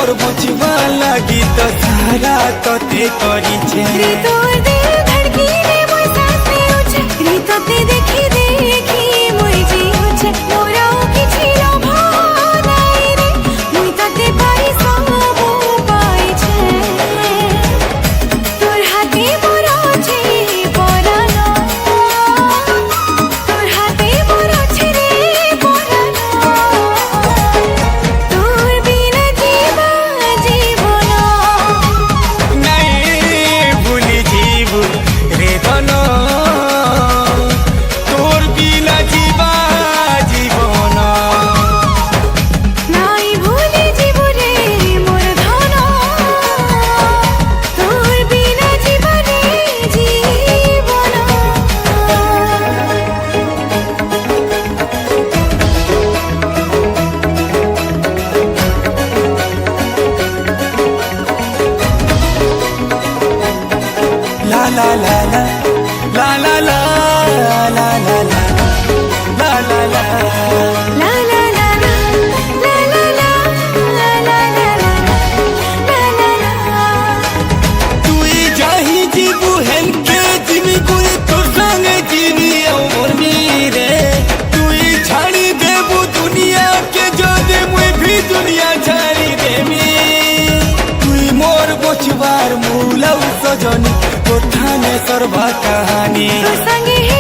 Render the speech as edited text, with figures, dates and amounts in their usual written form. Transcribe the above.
मोर बुझवा लगी तो सारा तोते करी छे रे तोर दिल धड़की रे मोर सांस में उछे रे तोते देखी देखी मोर जी उछे मोरा की छिलो भाई रे मुई तोते पाई सब पाई छे तोर हाथे मोरा छे परानो तोर हाथे मोरा छे रे परानो तोर बिना जीवा जीवना नहीं भूली जीव रे धनो तोर बिना जीवा जीवन नाई भूले जीव रे मोर धनो तोर बिना जीव रे जीवना la la la la la la la la la la la la la ला ला ला ला ला ला ला ला ला ला तुई जाही जीबू हेन के जीवी गुई तोर संगे जीवी मोर मीरे तुई छाड़ी देबू दुनिया के जो दे मुई भी दुनिया छाड़ी देमी तुई मोर बोचवार मूलौ सजनी कोठाने सर्वा कहानी तो संगे ही